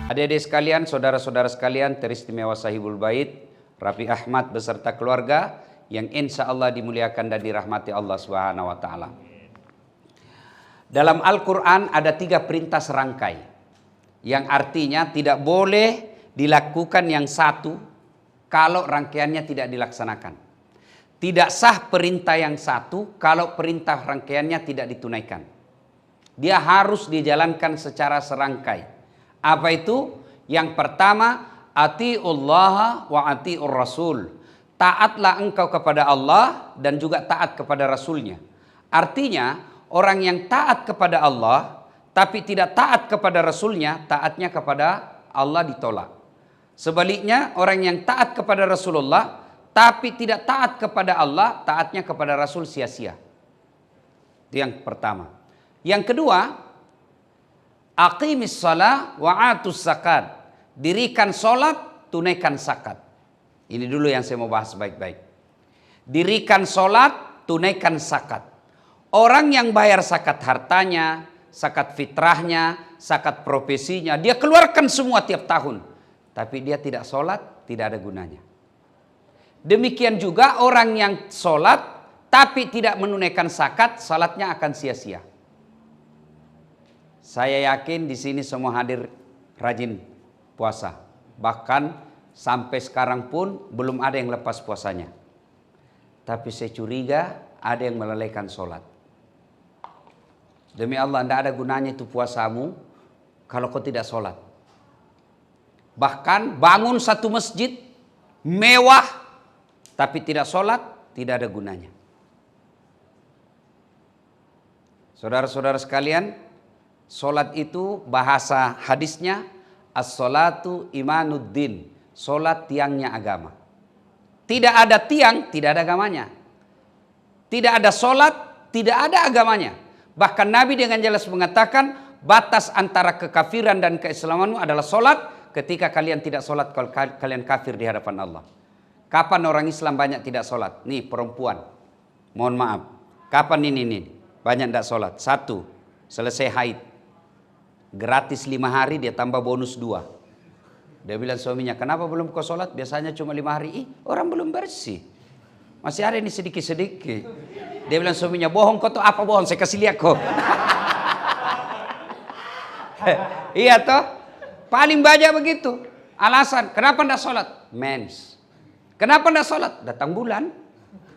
Adik-adik sekalian, saudara-saudara sekalian, teristimewa Sahibul Bait, Raffi Ahmad beserta keluarga yang insya Allah dimuliakan dan dirahmati Allah Subhanahu wa Ta'ala. Dalam Al-Quran ada 3 perintah serangkai, yang artinya tidak boleh dilakukan yang satu kalau rangkaiannya tidak dilaksanakan. Tidak sah perintah yang satu kalau perintah rangkaiannya tidak ditunaikan. Dia harus dijalankan secara serangkai. Apa itu? Yang pertama, atiullaha wa atiur rasul. Taatlah engkau kepada Allah dan juga taat kepada Rasulnya. Artinya, orang yang taat kepada Allah tapi tidak taat kepada Rasulnya, taatnya kepada Allah ditolak. Sebaliknya, orang yang taat kepada Rasulullah tapi tidak taat kepada Allah, taatnya kepada Rasul sia-sia. Itu yang pertama. Yang kedua, aqimis shalah wa atus zakat. Dirikan sholat, tunaikan zakat. Ini dulu yang saya mau bahas baik-baik. Dirikan sholat, tunaikan zakat. Orang yang bayar zakat hartanya, zakat fitrahnya, zakat profesinya, dia keluarkan semua tiap tahun. Tapi dia tidak sholat, tidak ada gunanya. Demikian juga orang yang sholat, tapi tidak menunaikan zakat, sholatnya akan sia-sia. Saya yakin di sini semua hadir rajin puasa. Bahkan sampai sekarang pun belum ada yang lepas puasanya. Tapi saya curiga ada yang melalaikan sholat. Demi Allah, tidak ada gunanya itu puasamu kalau kau tidak sholat. Bahkan bangun satu masjid mewah tapi tidak sholat, tidak ada gunanya. Saudara-saudara sekalian, sholat itu bahasa hadisnya as-sholatu imanuddin. Sholat tiangnya agama. Tidak ada tiang, tidak ada agamanya. Tidak ada sholat, tidak ada agamanya. Bahkan Nabi dengan jelas mengatakan batas antara kekafiran dan keislamanmu adalah sholat. Ketika kalian tidak sholat, kalau kalian kafir di hadapan Allah. Kapan orang Islam banyak tidak sholat? Nih perempuan, mohon maaf. Kapan ini banyak tidak sholat? 1, selesai haid. Gratis 5 hari, dia tambah bonus 2. Dia bilang suaminya, kenapa belum kau sholat? Biasanya cuma 5 hari. Orang belum bersih. Masih ada ini sedikit-sedikit. Dia bilang suaminya, bohong kau tuh apa bohong? Saya kasih lihat kau. Iya toh? Paling banyak begitu. Alasan, kenapa tidak sholat? Mens. Kenapa tidak sholat? Datang bulan.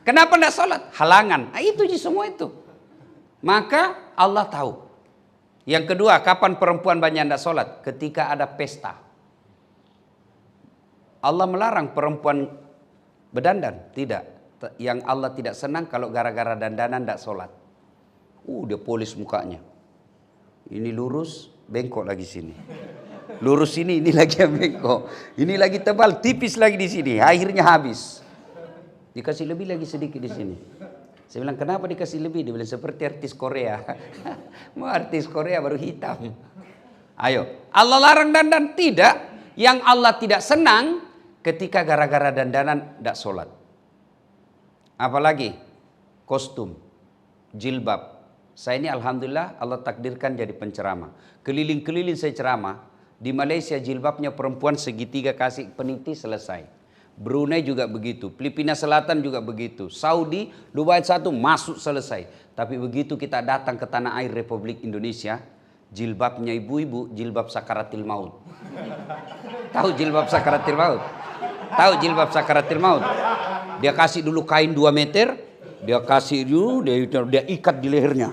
Kenapa tidak sholat? Halangan. Nah, itu semua itu. Maka Allah tahu. Yang kedua, kapan perempuan banyak tidak sholat? Ketika ada pesta. Allah melarang perempuan berdandan. Tidak. Yang Allah tidak senang kalau gara-gara dandanan tidak sholat. Dia polis mukanya. Ini lurus, bengkok lagi sini. Lurus ini lagi yang bengkok. Ini lagi tebal, tipis lagi di sini. Akhirnya habis. Dikasih lebih lagi sedikit di sini. Saya bilang, kenapa dikasih lebih? Dia bilang, seperti artis Korea. Mau artis Korea baru hitam. Ayo, Allah larang dandan? Tidak. Yang Allah tidak senang ketika gara-gara dandanan tidak sholat. Apalagi kostum, jilbab. Saya ini alhamdulillah Allah takdirkan jadi penceramah. Keliling-keliling saya ceramah. Di Malaysia jilbabnya perempuan segitiga kasih peniti selesai. Brunei juga begitu. Filipina Selatan juga begitu. Saudi, Dubai 1 masuk selesai. Tapi begitu kita datang ke tanah air Republik Indonesia, jilbabnya ibu-ibu, jilbab sakaratil maut. Tahu jilbab sakaratil maut? Tahu jilbab sakaratil maut? Dia kasih dulu kain 2 meter, dia kasih dulu, dia ikat di lehernya.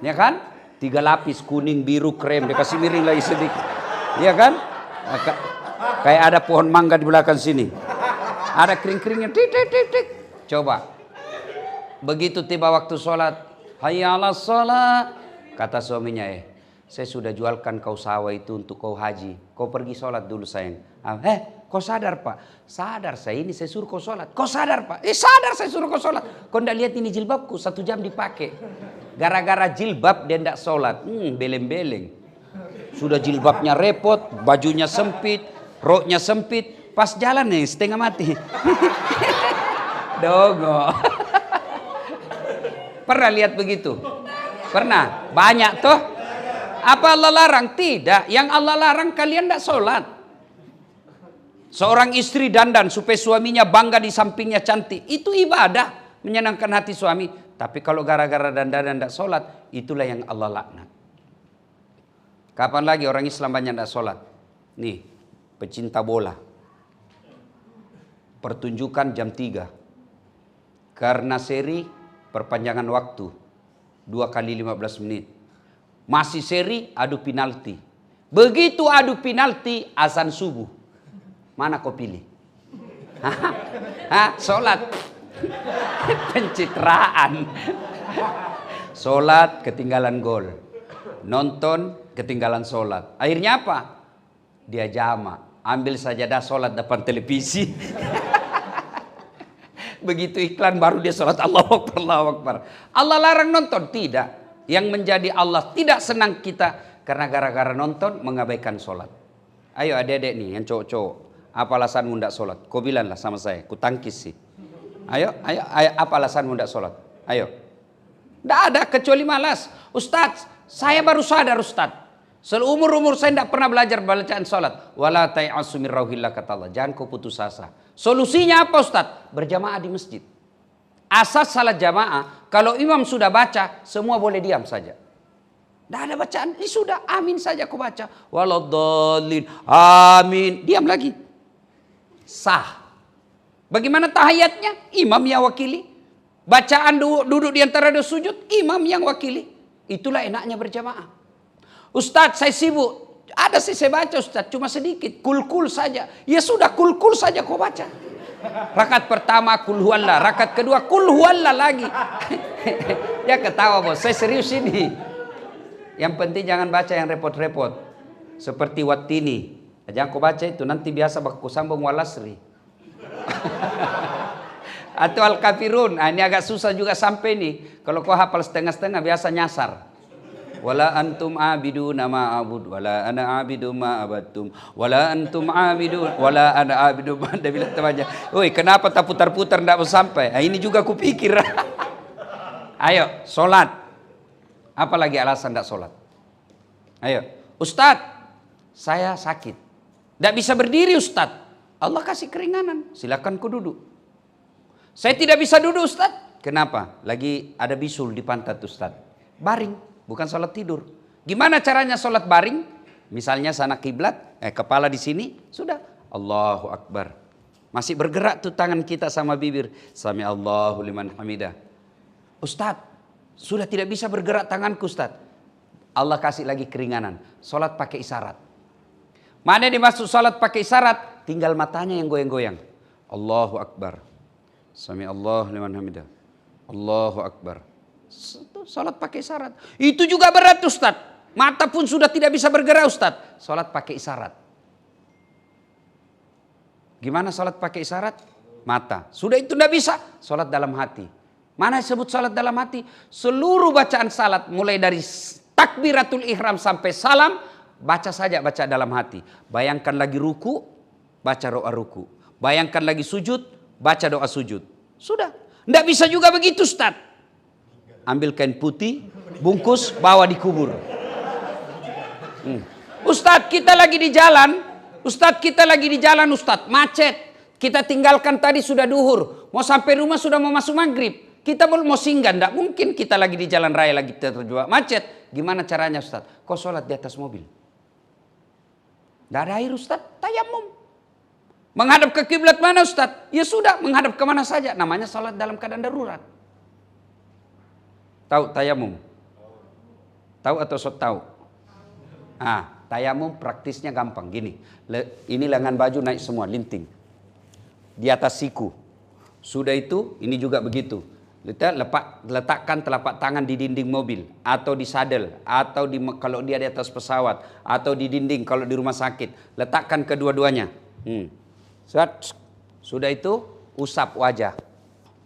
Ya kan? 3 lapis, kuning, biru, krem, dia kasih miring lagi sedikit. Iya kan? Kayak ada pohon mangga di belakang sini. Ada kering-keringnya. Tik, tik, tik, tik. Coba. Begitu tiba waktu sholat. Hayya 'alas sholat. Kata suaminya, saya sudah jualkan kau sawah itu untuk kau haji. Kau pergi sholat dulu sayang. Kau sadar pak? Sadar saya, ini saya suruh kau sholat. Kau sadar pak? Sadar saya suruh kau sholat. Kau tidak lihat ini jilbabku 1 jam dipakai. Gara-gara jilbab dia tidak sholat. Beleng-beleng. Sudah jilbabnya repot, bajunya sempit, roknya sempit. Pas jalan nih setengah mati. Dogo. Pernah lihat begitu? Pernah? Banyak toh? Apa Allah larang? Tidak. Yang Allah larang kalian tidak sholat. Seorang istri dandan supaya suaminya bangga di sampingnya cantik. Itu ibadah. Menyenangkan hati suami. Tapi kalau gara-gara dandan tidak sholat, itulah yang Allah laknat. Kapan lagi orang Islam banyak tidak sholat? Nih, pecinta bola. Pertunjukan jam 3. Karena seri perpanjangan waktu. 2 kali 15 menit. Masih seri adu penalti. Begitu adu penalti azan subuh. Mana kau pilih? Sholat. Pencitraan. Sholat ketinggalan gol. Nonton ketinggalan sholat. Akhirnya apa? Dia jamak. Ambil sajadah sholat depan televisi. Begitu iklan baru dia sholat. Allahu Akbar, Allahu Akbar. Allah larang nonton? Tidak. Yang menjadi Allah tidak senang kita karena gara-gara nonton mengabaikan sholat. Ayo adik-adik nih yang cowok-cowok. Apa alasanmu tidak sholat? Kau bilanglah sama saya. Ku tangkis sih. Ayo. Apa alasanmu tidak sholat? Ayo. Tidak ada kecuali malas. Ustadz, saya baru sadar Ustadz. Seumur-umur saya tidak pernah belajar bacaan sholat. Wala ta'asu min rauhillah, kata Allah. Jangan kau putus asa. Solusinya apa Ustadz? Berjamaah di masjid. Asas salat jamaah, kalau imam sudah baca, semua boleh diam saja. Tidak ada bacaan, ini sudah amin saja kau baca. Waladhdallin, amin. Diam lagi. Sah. Bagaimana tahiyatnya? Imam yang wakili. Bacaan duduk di antara dua sujud, imam yang wakili. Itulah enaknya berjamaah. Ustadz, saya sibuk. Ada sih saya baca Ustadz, cuma sedikit. Kul-kul saja. Ya sudah, kul-kul saja kau baca. Rakaat pertama kul huwallah, rakaat kedua kul huwallah lagi. Dia ketawa bos, saya serius ini. Yang penting jangan baca yang repot-repot. Seperti Wattini. Jangan kau baca itu, nanti biasa bakal sambung walasri. Atau Al-Kafirun. Ini agak susah juga sampai nih. Kalau kau hafal setengah-setengah biasa nyasar. Wala antum abiduna ma abud wala ana abidu ma abattum wala antum abidun wala ana abidu ma. Dia bilang temannya, "Oi, kenapa tak putar-putar enggak mau sampai?" Nah, ini juga kupikir. Ayo, sholat. Apa lagi alasan enggak sholat? Ayo, Ustadz, saya sakit. Enggak bisa berdiri Ustadz. Allah kasih keringanan, silakan ku duduk. Saya tidak bisa duduk Ustadz. Kenapa? Lagi ada bisul di pantat Ustadz. Baring. Bukan sholat tidur. Gimana caranya sholat baring? Misalnya sana kiblat, kepala di sini, sudah. Allahu Akbar. Masih bergerak tuh tangan kita sama bibir. Sami Allahu liman hamidah. Ustadz, sudah tidak bisa bergerak tanganku Ustadz. Allah kasih lagi keringanan. Sholat pakai isyarat. Mana dimaksud sholat pakai isyarat? Tinggal matanya yang goyang-goyang. Allahu Akbar. Sami Allahu liman hamidah. Allahu Akbar. Salat pakai isyarat. Itu juga berat Ustaz. Mata pun sudah tidak bisa bergerak Ustaz. Salat pakai isyarat. Gimana salat pakai isyarat? Mata. Sudah itu tidak bisa. Salat dalam hati. Mana disebut salat dalam hati? Seluruh bacaan salat mulai dari takbiratul ihram sampai salam, baca saja baca dalam hati. Bayangkan lagi ruku, baca doa ruku. Bayangkan lagi sujud, baca doa sujud. Sudah. Tidak bisa juga begitu Ustaz. Ambil kain putih, bungkus, bawa di kubur. Ustadz, kita lagi di jalan. Ustadz, macet. Kita tinggalkan tadi sudah duhur. Mau sampai rumah sudah mau masuk maghrib. Kita belum mau singgah. Tidak mungkin kita lagi di jalan raya, lagi terjebak macet. Gimana caranya Ustadz? Kau sholat di atas mobil. Tidak ada air Ustadz, tayamum. Menghadap ke kiblat mana Ustadz? Ya sudah, menghadap kemana saja. Namanya sholat dalam keadaan darurat. Tahu tayamum? Tahu atau sok tahu? Tayamum praktisnya gampang gini. Ini lengan baju naik semua, linting. Di atas siku. Sudah itu, ini juga begitu. Letakkan telapak tangan di dinding mobil. Atau di sadel. Atau kalau dia di atas pesawat. Atau di dinding kalau di rumah sakit. Letakkan kedua-duanya. Sudah itu, usap wajah.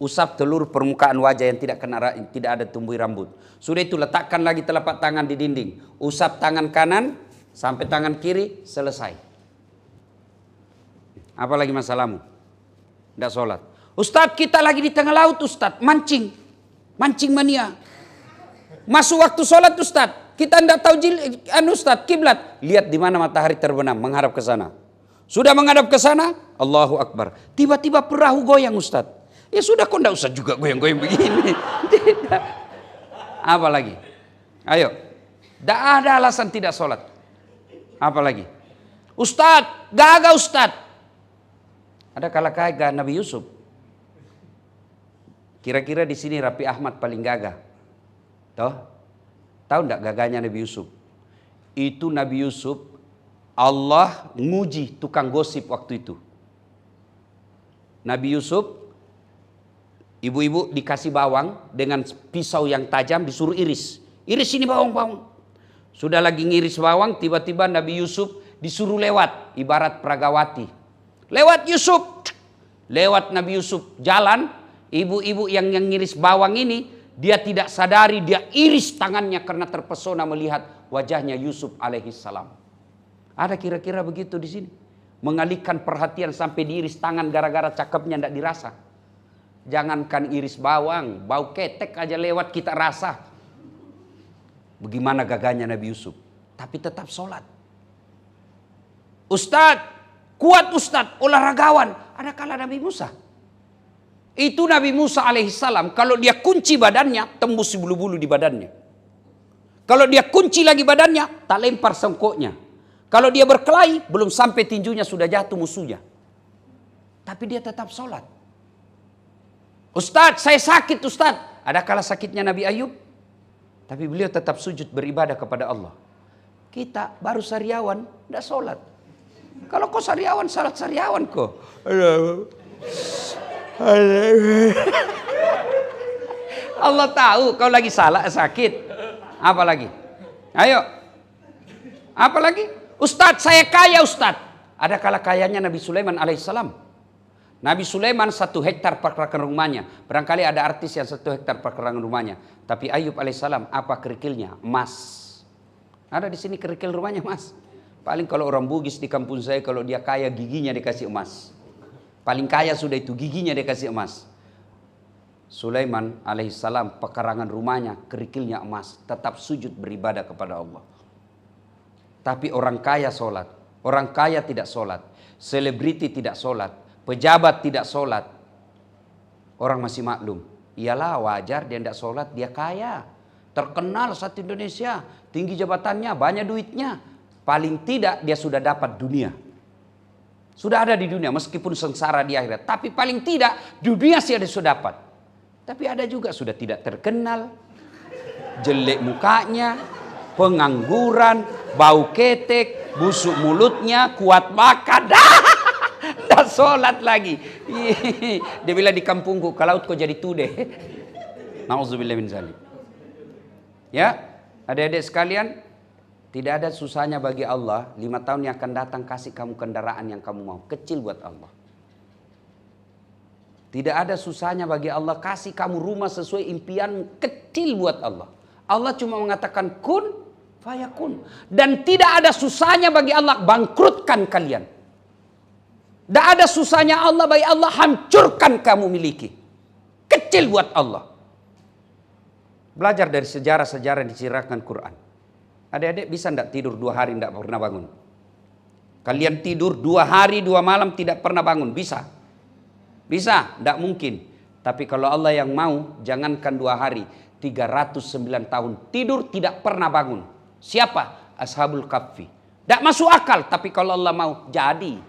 Usap telur permukaan wajah yang tidak ada tumbuh rambut. Sudah itu letakkan lagi telapak tangan di dinding. Usap tangan kanan sampai tangan kiri, selesai. Apa lagi masalahmu? Tidak sholat. Ustadz, kita lagi di tengah laut Ustadz, mancing mania. Masuk waktu sholat Ustadz, kita tidak tahu Ustaz, kiblat. Lihat di mana matahari terbenam, menghadap ke sana. Sudah menghadap ke sana, Allahu Akbar. Tiba-tiba perahu goyang Ustaz. Ya sudah, kok tidak usah juga goyang-goyang begini. Tidak. Apa lagi? Ayo. Tidak ada alasan tidak sholat. Apa lagi? Ustaz, gagah Ustaz. Ada kala kagak Nabi Yusuf. Kira-kira di sini Raffi Ahmad paling gagah. Toh? Tahu enggak gagahnya Nabi Yusuf? Itu Nabi Yusuf, Allah nguji tukang gosip waktu itu. Nabi Yusuf, ibu-ibu dikasih bawang dengan pisau yang tajam disuruh iris. Iris ini bawang-bawang. Sudah lagi ngiris bawang, tiba-tiba Nabi Yusuf disuruh lewat, ibarat Pragawati. Lewat Yusuf. Lewat Nabi Yusuf jalan. Ibu-ibu yang ngiris bawang ini, dia tidak sadari, dia iris tangannya karena terpesona melihat wajahnya Yusuf alaihissalam. Ada kira-kira begitu di sini. Mengalihkan perhatian sampai diiris tangan gara-gara cakepnya tidak dirasa. Jangankan iris bawang, bau ketek aja lewat kita rasa. Bagaimana gagahnya Nabi Yusuf. Tapi tetap sholat. Ustadz, kuat Ustadz, olahragawan. Ada kala Nabi Musa. Itu Nabi Musa alaihissalam, kalau dia kunci badannya, tembus bulu-bulu di badannya. Kalau dia kunci lagi badannya, tak lempar sengkoknya. Kalau dia berkelahi, belum sampai tinjunya sudah jatuh musuhnya. Tapi dia tetap sholat. Ustadz, saya sakit Ustadz. Ada kala sakitnya Nabi Ayub. Tapi beliau tetap sujud beribadah kepada Allah. Kita baru sariawan, tidak sholat. Kalau kau sariawan, salat sariawan kau. Allah tahu kau lagi salah sakit. Apa lagi? Ayo. Apa lagi? Ustadz, saya kaya Ustadz. Ada kala kayanya Nabi Sulaiman alaihissalam. Nabi Sulaiman 1 hektar perkerakan rumahnya. Barangkali ada artis yang 1 hektar perkerakan rumahnya. Tapi Ayub alaihissalam apa kerikilnya? Emas. Ada di sini kerikil rumahnya emas. Paling kalau orang Bugis di kampung saya, kalau dia kaya giginya dikasih emas. Paling kaya sudah itu, giginya dikasih emas. Sulaiman alaihissalam pekarangan rumahnya, kerikilnya emas. Tetap sujud beribadah kepada Allah. Tapi orang kaya sholat. Orang kaya tidak sholat. Selebriti tidak sholat. Pejabat tidak sholat. Orang masih maklum. Iyalah wajar dia tidak sholat, dia kaya. Terkenal satu Indonesia. Tinggi jabatannya, banyak duitnya. Paling tidak dia sudah dapat dunia. Sudah ada di dunia meskipun sengsara di akhirat. Tapi paling tidak dunia sih ada sudah dapat. Tapi ada juga sudah tidak terkenal. Jelek mukanya. Pengangguran. Bau ketek. Busuk mulutnya. Kuat makan. Dah sholat lagi. Dia bilang di kampungku. Kalau kau jadi tude. Na'udzubillah min zalik. Ya. Adik-adik sekalian. Tidak ada susahnya bagi Allah 5 tahun yang akan datang kasih kamu kendaraan yang kamu mau. Kecil buat Allah. Tidak ada susahnya bagi Allah kasih kamu rumah sesuai impian. Kecil buat Allah. Allah cuma mengatakan kun fayakun. Dan tidak ada susahnya bagi Allah bangkrutkan kalian. Tidak ada susahnya Allah bagi Allah hancurkan kamu miliki. Kecil buat Allah. Belajar dari sejarah-sejarah yang diceritakan Quran. Adik-adik bisa tidak tidur 2 hari tidak pernah bangun? Kalian tidur 2 hari 2 malam tidak pernah bangun? Bisa? Bisa? Tidak mungkin. Tapi kalau Allah yang mau, jangankan 2 hari, 309 tahun tidur tidak pernah bangun. Siapa? Ashabul Kahfi. Tidak masuk akal, tapi kalau Allah mau, jadi.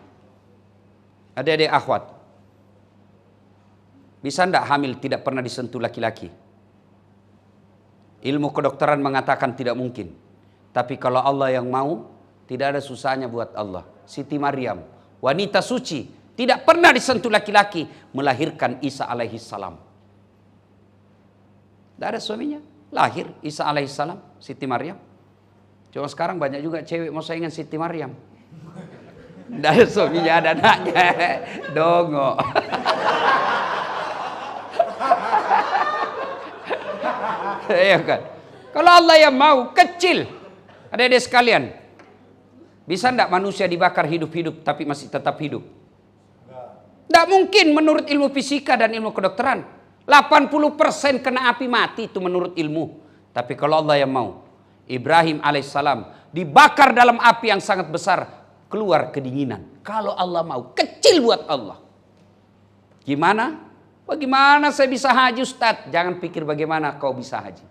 Adik-adik akhwat. Bisa tidak hamil tidak pernah disentuh laki-laki? Ilmu kedokteran mengatakan tidak mungkin. Tapi kalau Allah yang mau, tidak ada susahnya buat Allah. Siti Maryam, wanita suci, tidak pernah disentuh laki-laki, melahirkan Isa alaihissalam. Tidak ada suaminya, lahir Isa alaihissalam, Siti Maryam. Cuma sekarang banyak juga cewek mau saingan Siti Maryam. Tidak ada suaminya, ada anaknya. Dongo. Ya kan? Kalau Allah yang mau, kecil. Adik-adik sekalian, bisa enggak manusia dibakar hidup-hidup tapi masih tetap hidup? Tidak mungkin menurut ilmu fisika dan ilmu kedokteran. 80% kena api mati itu menurut ilmu. Tapi kalau Allah yang mau, Ibrahim alaihissalam dibakar dalam api yang sangat besar, keluar kedinginan. Kalau Allah mau, kecil buat Allah. Gimana? Bagaimana saya bisa haji, Ustaz? Jangan pikir bagaimana kau bisa haji.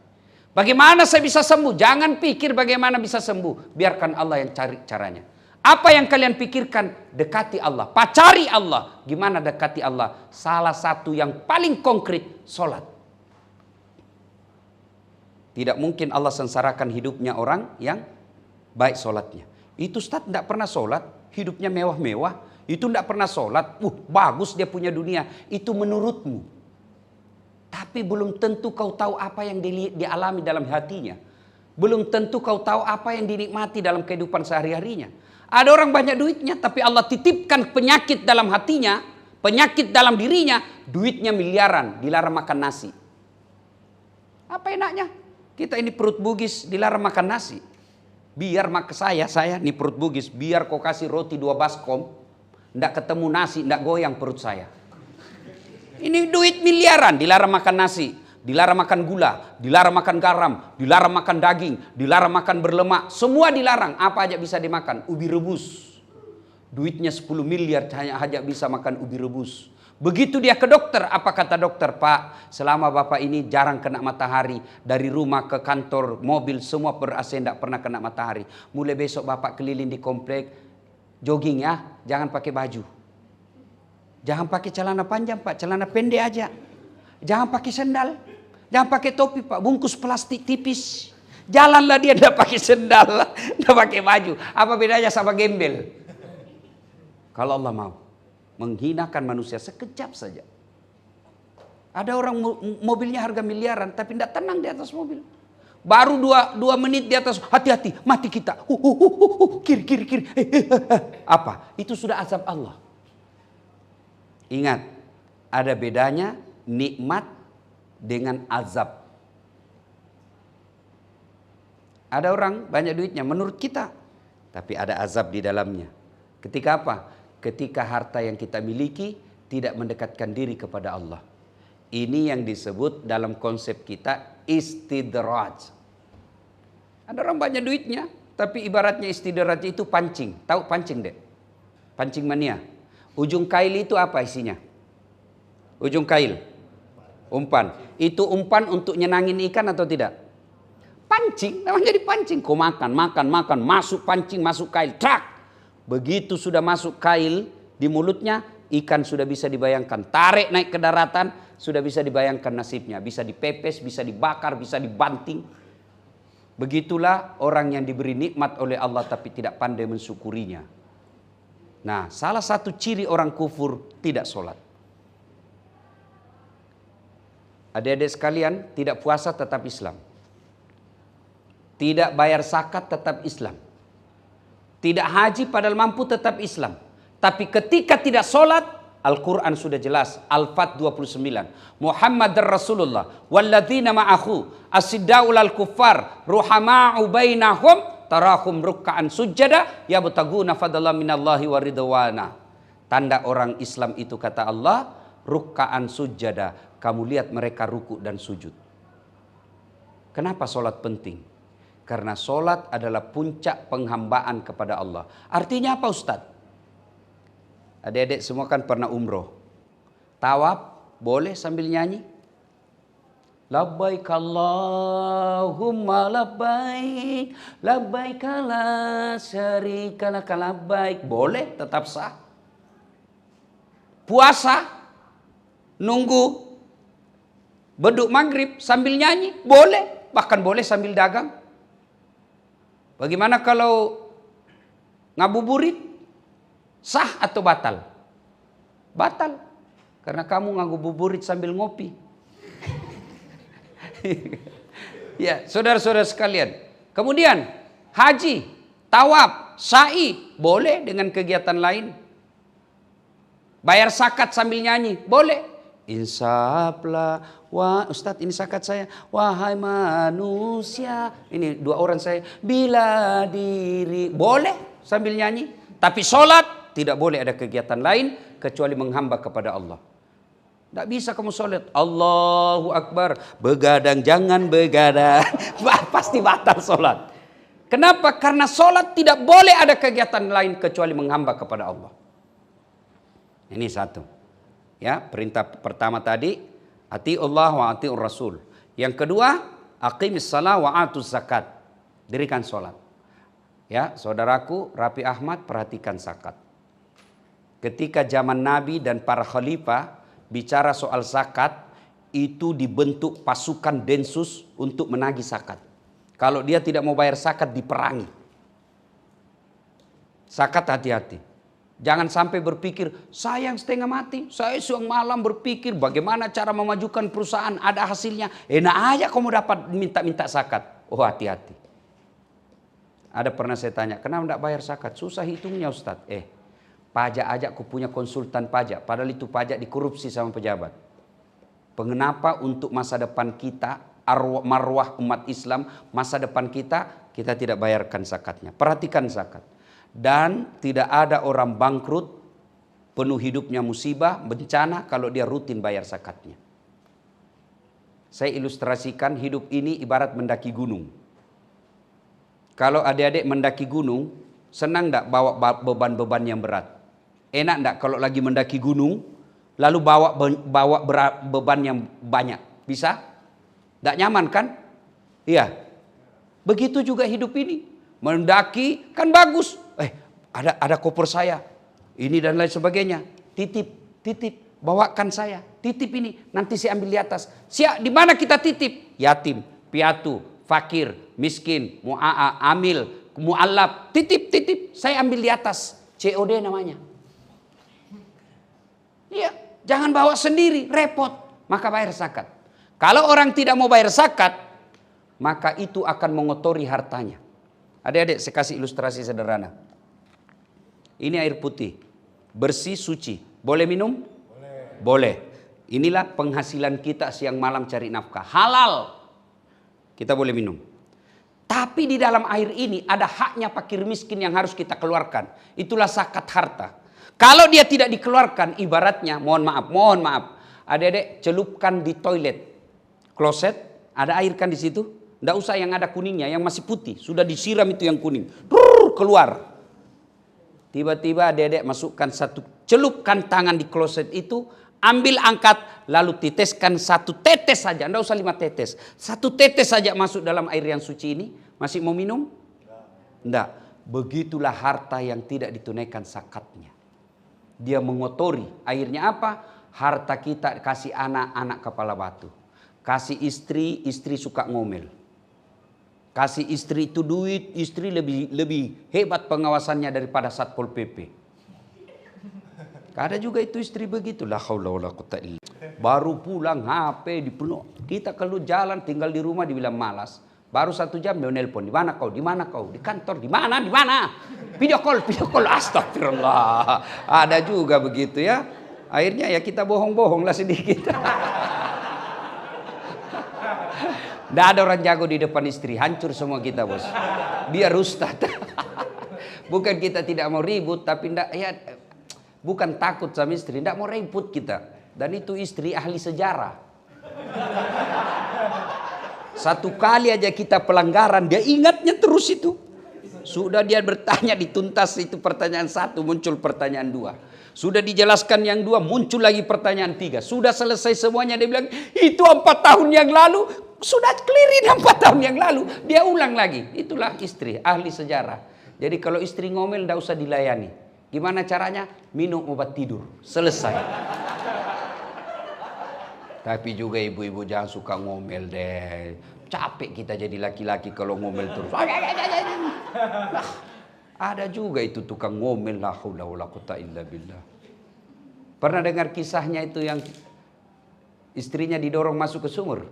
Bagaimana saya bisa sembuh? Jangan pikir bagaimana bisa sembuh. Biarkan Allah yang cari caranya. Apa yang kalian pikirkan? Dekati Allah, pacari Allah. Gimana dekati Allah? Salah satu yang paling konkret, sholat. Tidak mungkin Allah sengsarakan hidupnya orang yang baik sholatnya. Itu Ustaz tidak pernah sholat, hidupnya mewah-mewah. Itu tidak pernah sholat, bagus dia punya dunia. Itu menurutmu. Tapi belum tentu kau tahu apa yang dialami dalam hatinya. Belum tentu kau tahu apa yang dinikmati dalam kehidupan sehari-harinya. Ada orang banyak duitnya, tapi Allah titipkan penyakit dalam hatinya, penyakit dalam dirinya, duitnya miliaran, dilarang makan nasi. Apa enaknya? Kita ini perut bugis, dilarang makan nasi. Biar makan saya ini perut bugis, biar kau kasih roti 2 baskom, ndak ketemu nasi, ndak goyang perut saya. Ini duit miliaran, dilarang makan nasi, dilarang makan gula, dilarang makan garam, dilarang makan daging, dilarang makan berlemak, semua dilarang. Apa aja bisa dimakan? Ubi rebus. Duitnya 10 miliar hanya bisa makan ubi rebus. Begitu dia ke dokter, apa kata dokter? Pak, selama Bapak ini jarang kena matahari, dari rumah ke kantor, mobil semua ber-AC, tidak pernah kena matahari. Mulai besok Bapak keliling di komplek, jogging ya, jangan pakai baju. Jangan pakai celana panjang Pak, celana pendek aja. Jangan pakai sendal, jangan pakai topi Pak, bungkus plastik tipis. Jalanlah dia tidak pakai sendal, tidak pakai baju. Apa bedanya sama gembel? Kalau Allah mau menghinakan manusia sekejap saja. Ada orang mobilnya harga miliaran, tapi tidak tenang di atas mobil. Baru 2 menit di atas, hati-hati, mati kita. Kiri. Apa? Itu sudah azab Allah. Ingat, ada bedanya nikmat dengan azab. Ada orang banyak duitnya menurut kita, tapi ada azab di dalamnya. Ketika apa? Ketika harta yang kita miliki tidak mendekatkan diri kepada Allah. Ini yang disebut dalam konsep kita istidraj. Ada orang banyak duitnya, tapi ibaratnya istidraj itu pancing. Tahu pancing deh? Pancing mania. Ujung kail itu apa isinya? Ujung kail, umpan. Itu umpan untuk nyenangin ikan atau tidak? Pancing, namanya dipancing. Kau makan, masuk pancing, masuk kail, trak. Begitu sudah masuk kail di mulutnya, ikan sudah bisa dibayangkan. Tarik naik ke daratan, sudah bisa dibayangkan nasibnya. Bisa dipepes, bisa dibakar, bisa dibanting. Begitulah orang yang diberi nikmat oleh Allah tapi tidak pandai mensyukurinya. Nah, salah satu ciri orang kufur tidak sholat. Adik-adik sekalian, tidak puasa tetap Islam. Tidak bayar zakat tetap Islam. Tidak haji padahal mampu tetap Islam. Tapi ketika tidak sholat, Al-Quran sudah jelas. Al-Fat 29. Muhammad Rasulullah. Walladzina ma'ahu asidda'ul al-kuffar ruhama'u bainahum tarahum ruk'an sujada yabtaguna fadlan minallahi wa ridwana. Tanda orang Islam itu kata Allah, ruk'an sujada. Kamu lihat mereka ruku dan sujud. Kenapa sholat penting? Karena sholat adalah puncak penghambaan kepada Allah. Artinya apa Ustaz? Adik-adik semua kan pernah umroh. Tawaf boleh sambil nyanyi? Labbaik Allahumma labbaik, labbaik la syarika lak labbaik. Boleh, tetap sah. Puasa, nunggu beduk maghrib sambil nyanyi, boleh. Bahkan boleh sambil dagang. Bagaimana kalau ngabuburit? Sah atau batal? Batal. Karena kamu ngabuburit sambil ngopi. Ya, saudara-saudara sekalian. Kemudian haji, tawaf, sa'i boleh dengan kegiatan lain. Bayar zakat sambil nyanyi boleh. Insaflah, wah Ustadz ini zakat saya. Wahai manusia, ini 2 orang saya. Bila diri boleh sambil nyanyi. Tapi sholat tidak boleh ada kegiatan lain kecuali menghamba kepada Allah. Tidak bisa kamu sholat Allahu Akbar, begadang jangan begadang. pasti batal sholat. Kenapa? Karena sholat tidak boleh ada kegiatan lain kecuali menghamba kepada Allah. Ini satu. Ya, perintah pertama tadi, atiullah wa atiur rasul. Yang kedua, aqimis shalah wa atuz zakat. Dirikan sholat. Ya, saudaraku Rapi Ahmad, perhatikan zakat. Ketika zaman Nabi dan para khalifah bicara soal zakat, itu dibentuk pasukan densus untuk menagih zakat. Kalau dia tidak mau bayar zakat, diperangi. Zakat hati-hati. Jangan sampai berpikir, saya yang setengah mati, saya siang malam berpikir bagaimana cara memajukan perusahaan, ada hasilnya. Enak aja kamu dapat minta-minta zakat. Oh, hati-hati. Ada pernah saya tanya, kenapa tidak bayar zakat? Susah hitungnya Ustadz. Pajak aja aku punya konsultan pajak, padahal itu pajak dikorupsi sama pejabat. Kenapa untuk masa depan kita, marwah umat Islam, masa depan kita tidak bayarkan zakatnya. Perhatikan zakat. Dan tidak ada orang bangkrut, penuh hidupnya musibah, bencana kalau dia rutin bayar zakatnya. Saya ilustrasikan hidup ini ibarat mendaki gunung. Kalau adik-adik mendaki gunung, senang enggak bawa beban-beban yang berat? Enak enggak kalau lagi mendaki gunung, lalu bawa beban yang banyak? Bisa? Enggak nyaman kan? Iya. Begitu juga hidup ini. Mendaki kan bagus. Ada koper saya. Ini dan lain sebagainya. Titip. Bawakan saya. Titip ini. Nanti saya ambil di atas. Siap, di mana kita titip? Yatim, piatu, fakir, miskin, mu'a'a, amil, mu'allab. Titip. Saya ambil di atas. COD namanya. Iya, jangan bawa sendiri, repot. Maka bayar zakat. Kalau orang tidak mau bayar zakat, maka itu akan mengotori hartanya. Adik-adik, saya kasih ilustrasi sederhana. Ini air putih, bersih, suci. Boleh minum? Boleh. Inilah penghasilan kita siang malam cari nafkah. Halal. Kita boleh minum. Tapi di dalam air ini ada haknya fakir miskin yang harus kita keluarkan. Itulah zakat harta. Kalau dia tidak dikeluarkan, ibaratnya, mohon maaf, adik-adik celupkan di toilet, kloset, ada air kan di situ? Tidak usah yang ada kuningnya, yang masih putih, sudah disiram itu yang kuning, keluar. Tiba-tiba adik-adik masukkan celupkan tangan di kloset itu, ambil angkat, lalu teteskan 1 tetes saja, tidak usah 5 tetes, 1 tetes saja masuk dalam air yang suci ini, masih mau minum? Tidak. Begitulah harta yang tidak ditunaikan zakatnya. Dia mengotori. Akhirnya apa? Harta kita kasih anak kepala batu. Kasih istri suka ngomel. Kasih istri itu duit, istri lebih hebat pengawasannya daripada Satpol PP. Ada juga itu istri begitu. La haula wala quwata illa. Baru pulang HP dipenuh. Kita kalau jalan tinggal di rumah dibilang malas. Baru 1 jam dia nelpon. Di mana kau? Di kantor. Di mana? Video call. Astagfirullah. Ada juga begitu ya. Akhirnya ya kita bohong-bohonglah sedikit. Tidak ada orang jago di depan istri. Hancur semua kita, bos. Biar ustad. Bukan kita tidak mau ribut, tapi bukan takut sama istri. Tidak mau ribut kita. Dan itu istri ahli sejarah. 1 kali aja kita pelanggaran, dia ingatnya terus itu. Sudah dia bertanya, dituntas itu pertanyaan 1, muncul pertanyaan 2. Sudah dijelaskan yang 2, muncul lagi pertanyaan 3. Sudah selesai semuanya, dia bilang, itu 4 tahun yang lalu. Sudah clearin 4 tahun yang lalu. Dia ulang lagi. Itulah istri, ahli sejarah. Jadi kalau istri ngomel, tidak usah dilayani. Gimana caranya? Minum obat tidur. Selesai. Tapi juga ibu-ibu jangan suka ngomel deh. Capek kita jadi laki-laki kalau ngomel terus. Ada juga itu tukang ngomel. La haula wala quwata illa billah. Pernah dengar kisahnya itu yang istrinya didorong masuk ke sumur?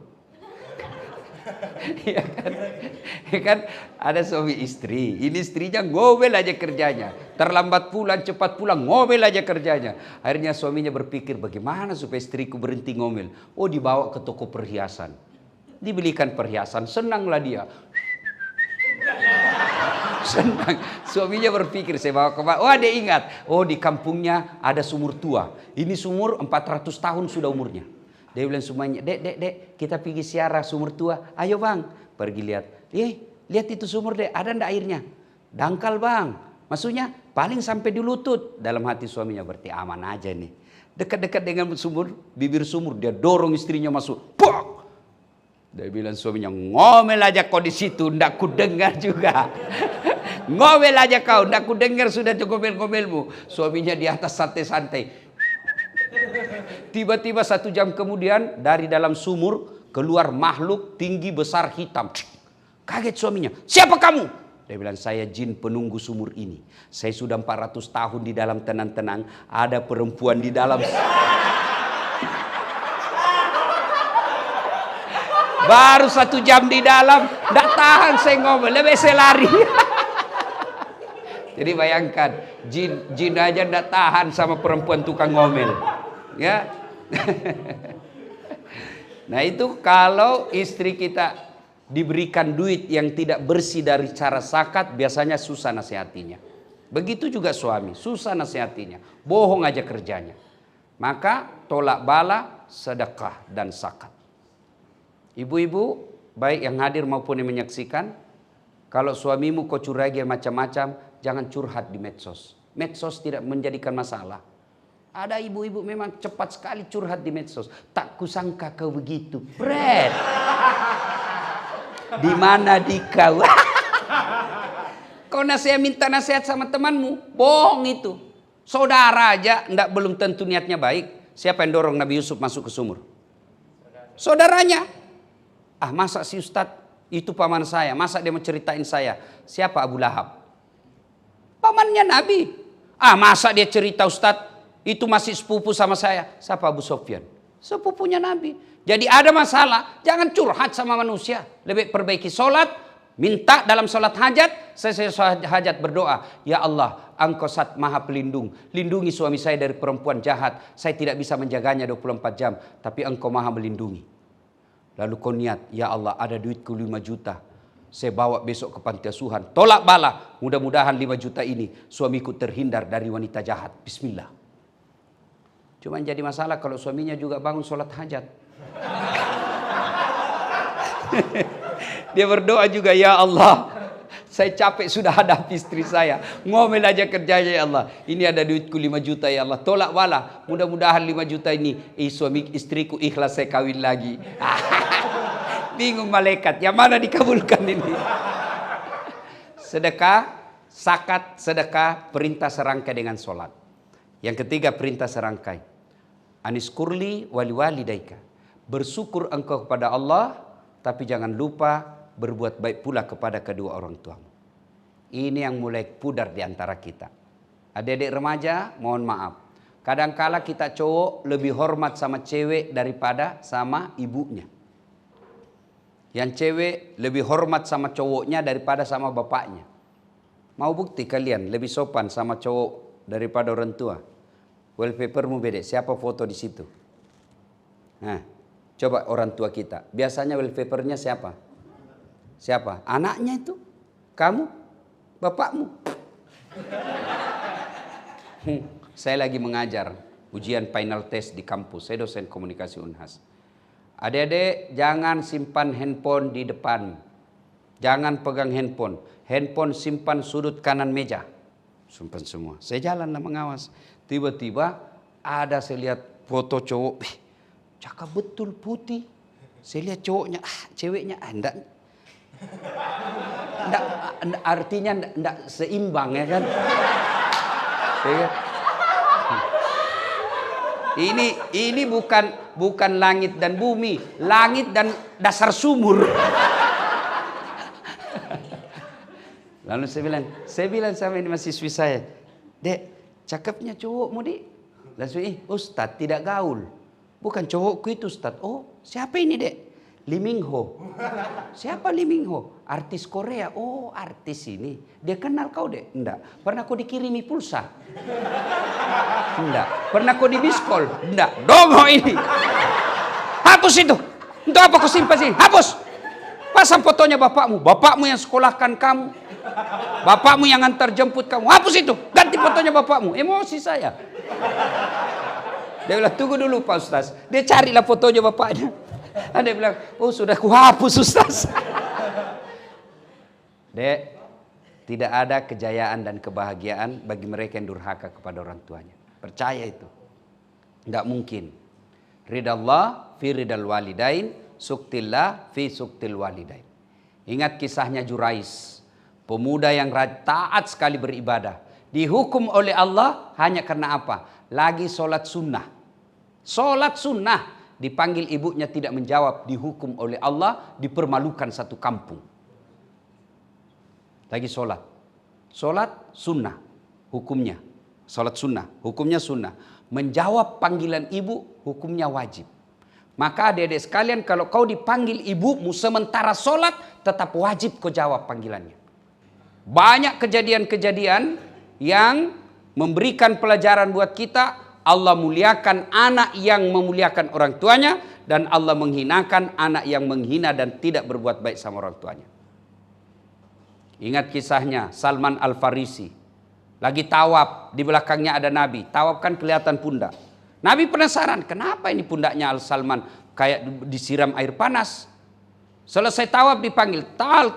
Ya kan? Ya kan? Ada suami istri. Ini istrinya ngomel aja kerjanya. Terlambat pulang, cepat pulang, ngomel aja kerjanya. Akhirnya suaminya berpikir, bagaimana supaya istriku berhenti ngomel? Oh, dibawa ke toko perhiasan. Dibelikan perhiasan, senanglah dia. Senang. Suaminya berpikir, saya bawa ke mana? Oh, dia ingat. Oh, di kampungnya ada sumur tua. Ini sumur 400 tahun sudah umurnya. Dia bilang semuanya, dek, kita pergi siarah sumur tua. Ayo bang, pergi lihat. Lihat itu sumur dek, ada ndak airnya? Dangkal bang. Maksudnya paling sampai di lutut. Dalam hati suaminya berarti aman aja nih. Dekat-dekat dengan sumur, bibir sumur, dia dorong istrinya masuk. Pok! Dia bilang suaminya, ngomel aja kau di situ, ndak ku dengar juga. Ngomel aja kau, ndak ku dengar sudah ngomel-ngomelmu. Suaminya di atas santai-santai. Tiba-tiba 1 jam kemudian dari dalam sumur keluar makhluk tinggi besar hitam. Kaget suaminya. Siapa kamu? Dia bilang, saya jin penunggu sumur ini. Saya sudah 400 tahun di dalam tenang-tenang. Ada perempuan di dalam. Baru 1 jam di dalam. Tidak tahan saya ngomel. Lebih saya lari. Jadi bayangkan. Jin aja tidak tahan sama perempuan tukang ngomel. Ya. Nah itu kalau istri kita diberikan duit yang tidak bersih dari cara zakat, biasanya susah nasihatinya. Begitu juga suami, susah nasihatinya, bohong aja kerjanya. Maka tolak bala, sedekah dan zakat. Ibu-ibu baik yang hadir maupun yang menyaksikan, kalau suamimu kau curigai macam-macam, jangan curhat di medsos. Medsos tidak menjadikan masalah. Ada ibu-ibu memang cepat sekali curhat di medsos. Tak kusangka kau begitu. Fred. Di mana di kau? Kau minta nasihat sama temanmu. Bohong itu. Saudara aja belum tentu niatnya baik. Siapa yang dorong Nabi Yusuf masuk ke sumur? Saudaranya. Masa si Ustadz itu paman saya. Masa dia mau ceritain saya? Siapa Abu Lahab? Pamannya Nabi. Masa dia cerita Ustadz? Itu masih sepupu sama saya. Siapa Abu Sofyan? Sepupunya Nabi. Jadi ada masalah, jangan curhat sama manusia. Lebih perbaiki sholat, minta dalam sholat hajat. Selesai sholat hajat berdoa. Ya Allah, Engkau Zat Maha Pelindung. Lindungi suami saya dari perempuan jahat. Saya tidak bisa menjaganya 24 jam. Tapi Engkau Maha melindungi. Lalu kau niat, ya Allah ada duitku 5 juta. Saya bawa besok ke panti asuhan. Tolak bala. Mudah-mudahan 5 juta ini suamiku terhindar dari wanita jahat. Bismillah. Cuma jadi masalah kalau suaminya juga bangun sholat hajat. Dia berdoa juga, ya Allah, saya capek sudah hadapi istri saya. Ngomel aja kerjanya ya Allah. Ini ada duitku 5 juta ya Allah. Tolak bala. Mudah-mudahan 5 juta ini suami istriku ikhlas saya kawin lagi. Bingung malaikat. Yang mana dikabulkan ini? Sedekah, zakat, sedekah, perintah serangkai dengan sholat. Yang ketiga perintah serangkai. Aniskurli wali walidaika. Bersyukur engkau kepada Allah, tapi jangan lupa berbuat baik pula kepada kedua orang tuamu. Ini yang mulai pudar di antara kita. Adik-adik remaja, mohon maaf. Kadangkala kita cowok lebih hormat sama cewek daripada sama ibunya. Yang cewek lebih hormat sama cowoknya daripada sama bapaknya. Mau bukti kalian lebih sopan sama cowok daripada orang tua? Wallpapermu beda, siapa foto di situ? Nah, coba orang tua kita. Biasanya wallpapernya siapa? Siapa? Anaknya itu? Kamu? Bapakmu? Saya lagi mengajar ujian final test di kampus. Saya dosen komunikasi Unhas. Adik-adik jangan simpan handphone di depan. Jangan pegang handphone. Handphone simpan sudut kanan meja. Simpan semua. Saya jalan mengawas. Tiba-tiba ada saya lihat foto cowok. Cakep betul putih. Saya lihat cowoknya, ceweknya enggak. Artinya enggak seimbang ya kan. Ini bukan langit dan bumi, langit dan dasar sumur. Lalu saya bilang sama ini mahasiswi saya, Dek, cakepnya cowokmu Dek. Langsung Ustadz tidak gaul. Bukan cowokku itu Ustadz. Oh siapa ini Dek? Lee Min Ho. Siapa Lee Min Ho? Artis Korea. Oh artis ini. Dia kenal kau Dek? Enggak. Pernah kau dikirimi pulsa? Enggak. Pernah kau dibiskol? Enggak. Dongo ini. Hapus itu. Untuk apa kau simpan sih? Hapus. Pasang fotonya bapakmu. Bapakmu yang sekolahkan kamu. Bapakmu yang antar jemput kamu. Hapus itu. Ganti fotonya bapakmu. Emosi saya. Dia bilang, tunggu dulu Pak Ustaz. Dia carilah fotonya bapaknya. Dia bilang, oh sudah kuhapus Ustaz. Dek, tidak ada kejayaan dan kebahagiaan bagi mereka yang durhaka kepada orang tuanya. Percaya itu. Enggak mungkin. Ridallah fi ridal walidain, suktillah fi suktil walidain. Ingat kisahnya Jurais, pemuda yang taat sekali beribadah. Dihukum oleh Allah hanya karena apa? Lagi sholat sunnah. Sholat sunnah. Dipanggil ibunya tidak menjawab, dihukum oleh Allah, dipermalukan satu kampung. Lagi sholat. Sholat sunnah, hukumnya. Sholat sunnah, hukumnya sunnah. Menjawab panggilan ibu, hukumnya wajib. Maka adik-adik sekalian, kalau kau dipanggil ibumu sementara sholat, tetap wajib kau jawab panggilannya. Banyak kejadian-kejadian yang memberikan pelajaran buat kita. Allah muliakan anak yang memuliakan orang tuanya, dan Allah menghinakan anak yang menghina dan tidak berbuat baik sama orang tuanya. Ingat kisahnya Salman Al-Farisi. Lagi tawaf, di belakangnya ada Nabi. Tawaf kan kelihatan pundak. Nabi penasaran, kenapa ini pundaknya Al-Salman kayak disiram air panas. Selesai tawaf dipanggil, Tal,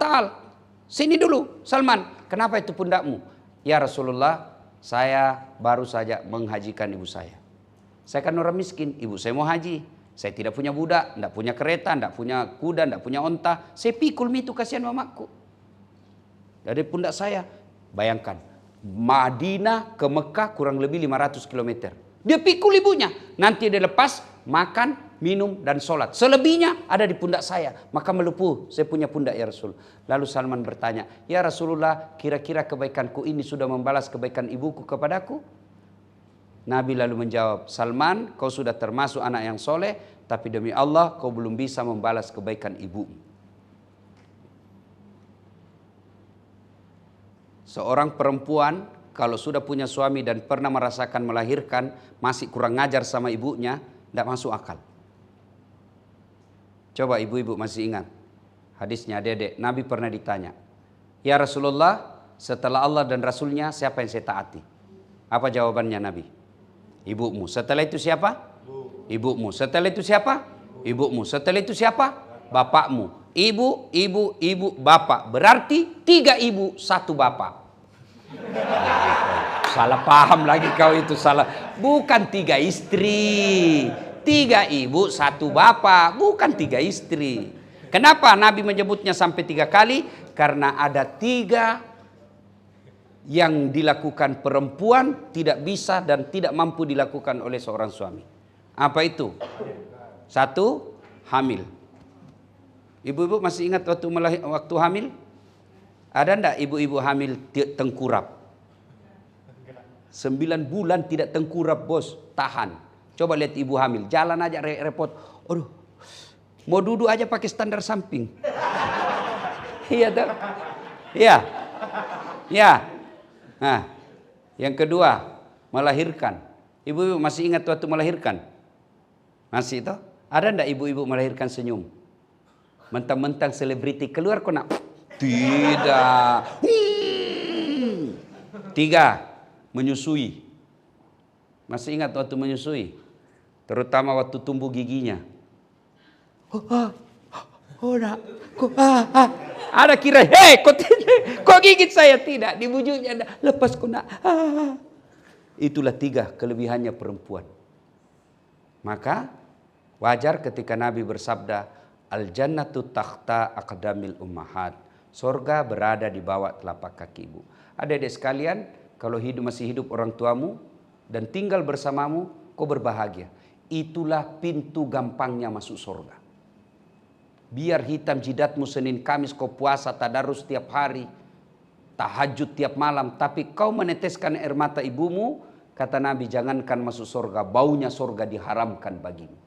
sini dulu Salman, kenapa itu pundakmu? Ya Rasulullah, saya baru saja menghajikan ibu saya. Saya kan orang miskin, ibu saya mau haji. Saya tidak punya budak, tidak punya kereta, tidak punya kuda, tidak punya onta. Saya pikul itu, kasihan mamaku. Dari pundak saya, bayangkan. Madinah ke Mekah kurang lebih 500 km. Dia pikul ibunya. Nanti dia lepas, makan, minum, dan sholat. Selebihnya ada di pundak saya. Maka melepuh, saya punya pundak ya Rasul. Lalu Salman bertanya, ya Rasulullah, kira-kira kebaikanku ini sudah membalas kebaikan ibuku kepadaku? Nabi lalu menjawab, Salman, kau sudah termasuk anak yang soleh, tapi demi Allah kau belum bisa membalas kebaikan ibumu. Seorang perempuan kalau sudah punya suami dan pernah merasakan melahirkan, masih kurang ngajar sama ibunya, tidak masuk akal. Coba ibu-ibu masih ingat hadisnya Dedek, Nabi pernah ditanya, ya Rasulullah, setelah Allah dan Rasulnya siapa yang saya taati? Apa jawabannya Nabi? Ibumu. Setelah itu siapa? Ibumu. Setelah itu siapa? Ibumu. Setelah itu siapa? Bapakmu. Ibu, bapak. Berarti 3 ibu, 1 bapak. Salah paham lagi kau itu, salah. Bukan 3 istri. 3 ibu, 1 bapak. Bukan 3 istri. Kenapa Nabi menyebutnya sampai 3 kali? Karena ada 3 yang dilakukan perempuan tidak bisa dan tidak mampu dilakukan oleh seorang suami. Apa itu? 1, hamil. Ibu-ibu masih ingat waktu hamil? Ada enggak ibu-ibu hamil tengkurap? 9 bulan tidak tengkurap bos, tahan. Coba lihat ibu hamil, jalan aja repot. Aduh, mau duduk aja pakai standar samping. Iya tuh. Iya. Ya. Nah, yang kedua, melahirkan. Ibu-ibu masih ingat waktu melahirkan? Masih itu? Ada enggak ibu-ibu melahirkan senyum? Mentang-mentang selebriti keluar kok nak? Tidak. 3, menyusui. Masih ingat waktu menyusui? Terutama waktu tumbuh giginya. Ada kira, hei, kok gigit saya? Tidak, dibujuknya, lepas kok nak. Itulah 3 kelebihannya perempuan. Maka wajar ketika Nabi bersabda, Al-jannatu takhta aqdamil ummahat. Surga berada di bawah telapak kaki ibu. Adik-adik sekalian, kalau masih hidup orang tuamu dan tinggal bersamamu, kau berbahagia. Itulah pintu gampangnya masuk surga. Biar hitam jidatmu Senin Kamis kau puasa tadarus tiap hari, tahajud tiap malam, tapi kau meneteskan air mata ibumu, kata Nabi, jangankan masuk surga, baunya surga diharamkan bagimu.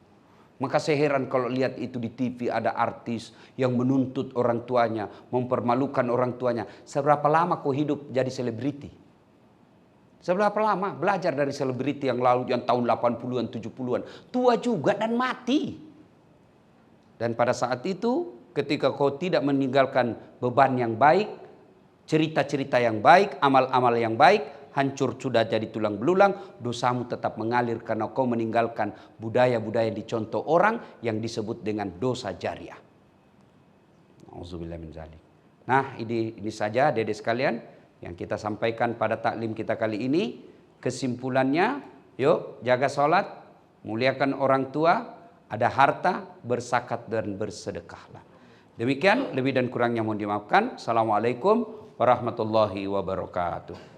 Maka saya heran kalau lihat itu di TV, ada artis yang menuntut orang tuanya, mempermalukan orang tuanya. Seberapa lama kau hidup jadi selebriti? Seberapa lama belajar dari selebriti yang lalu, yang tahun 80-an, 70-an. Tua juga dan mati. Dan pada saat itu, ketika kau tidak meninggalkan beban yang baik, cerita-cerita yang baik, amal-amal yang baik, hancur sudah jadi tulang belulang, dosamu tetap mengalir karena kau meninggalkan budaya-budaya yang dicontoh orang yang disebut dengan dosa jariah. Auzubillah min zalik. Nah, ini saja Dede sekalian yang kita sampaikan pada taklim kita kali ini. Kesimpulannya, yuk jaga sholat, muliakan orang tua, ada harta, berzakat dan bersedekahlah. Demikian, lebih dan kurangnya mohon dimaafkan. Assalamualaikum warahmatullahi wabarakatuh.